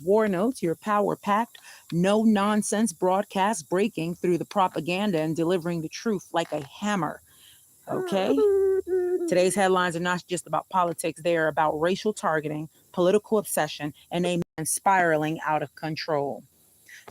War Notes, your power packed, no nonsense broadcast breaking through the propaganda and delivering the truth like a hammer. Okay? Today's headlines are not just about politics, they are about racial targeting, political obsession, and a man spiraling out of control.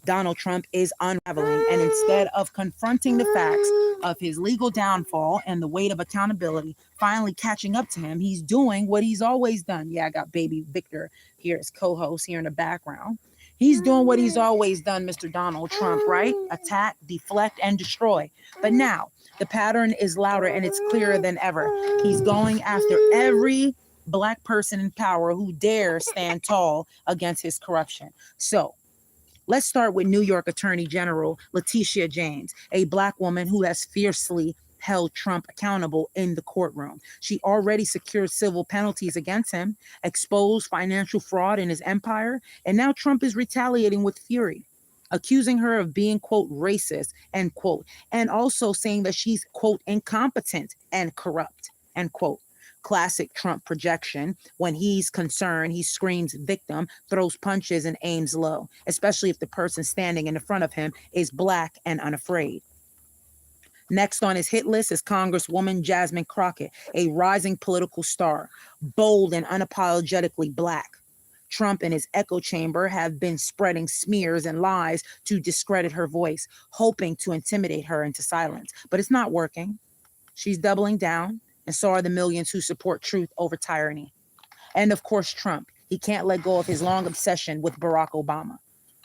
Donald Trump is unraveling, and instead of confronting the facts of his legal downfall and the weight of accountability finally catching up to him, he's doing what he's always done. Yeah, I got baby Victor here as co-host here in the background. He's doing what he's always done, Mr. Donald Trump, right? Attack, deflect, and destroy. But now the pattern is louder and it's clearer than ever. He's going after every Black person in power who dares stand tall against his corruption. So let's start with New York Attorney General Letitia James, a Black woman who has fiercely held Trump accountable in the courtroom. She already secured civil penalties against him, exposed financial fraud in his empire, and now Trump is retaliating with fury, accusing her of being, quote, racist, end quote, and also saying that she's, quote, incompetent and corrupt, end quote. Classic Trump projection. When he's concerned, he screams victim, throws punches, and aims low, especially if the person standing in the front of him is Black and unafraid. Next on his hit list is Congresswoman Jasmine Crockett, a rising political star, bold and unapologetically Black. Trump and his echo chamber have been spreading smears and lies to discredit her voice, hoping to intimidate her into silence. But it's not working. She's doubling down, and so are the millions who support truth over tyranny. And of course, Trump. He can't let go of his long obsession with Barack Obama.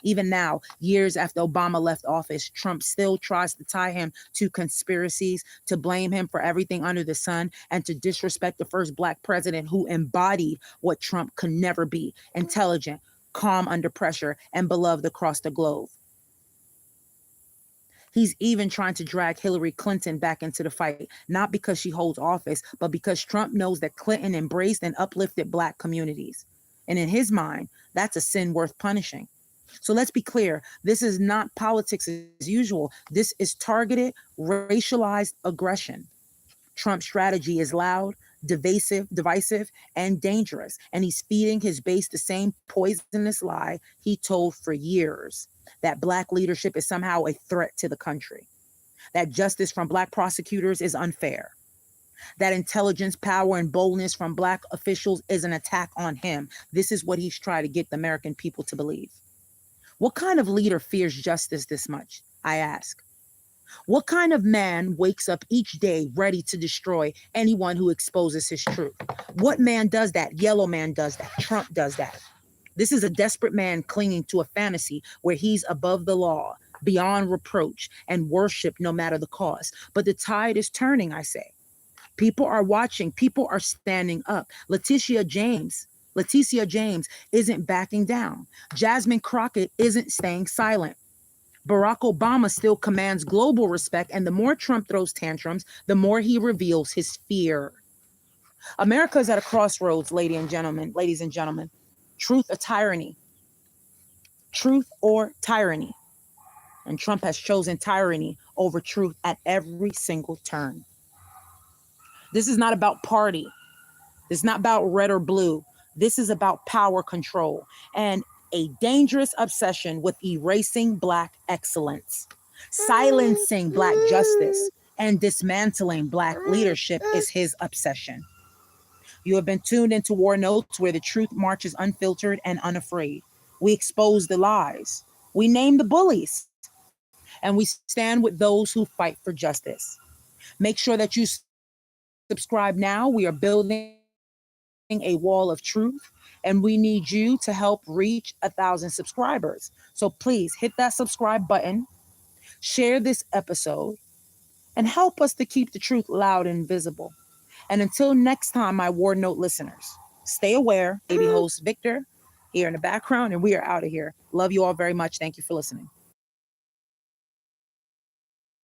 Even now, years after Obama left office, Trump still tries to tie him to conspiracies, to blame him for everything under the sun, and to disrespect the first Black president who embodied what Trump could never be: intelligent, calm under pressure, and beloved across the globe. He's even trying to drag Hillary Clinton back into the fight, not because she holds office, but because Trump knows that Clinton embraced and uplifted Black communities. And in his mind, that's a sin worth punishing. So let's be clear. This is not politics as usual. This is targeted, racialized aggression. Trump's strategy is loud, divisive, and dangerous. And he's feeding his base the same poisonous lie he told for years: that Black leadership is somehow a threat to the country, that justice from Black prosecutors is unfair, that intelligence, power, and boldness from Black officials is an attack on him. This is what he's trying to get the American people to believe. What kind of leader fears justice this much, I ask? What kind of man wakes up each day ready to destroy anyone who exposes his truth? What man does that? Yellow man does that. Trump does that. This is a desperate man clinging to a fantasy where he's above the law, beyond reproach, and worship no matter the cost. But the tide is turning, I say. People are watching. People are standing up. Letitia James isn't backing down. Jasmine Crockett isn't staying silent. Barack Obama still commands global respect, and the more Trump throws tantrums, the more he reveals his fear. America is at a crossroads, ladies and gentlemen. Truth or tyranny? Truth or tyranny? And Trump has chosen tyranny over truth at every single turn. This is not about party. This is not about red or blue. This is about power control and a dangerous obsession with erasing Black excellence. Silencing Black justice and dismantling Black leadership is his obsession. You have been tuned into War Notes, where the truth marches unfiltered and unafraid. We expose the lies. We name the bullies. And we stand with those who fight for justice. Make sure that you subscribe now. We are building a wall of truth, and we need you to help reach 1,000 subscribers. So please hit that subscribe button, share this episode, and help us to keep the truth loud and visible. And until next time, my War Note listeners, stay aware. Baby host Victor here in the background, and we are out of here. Love you all very much. Thank you for listening.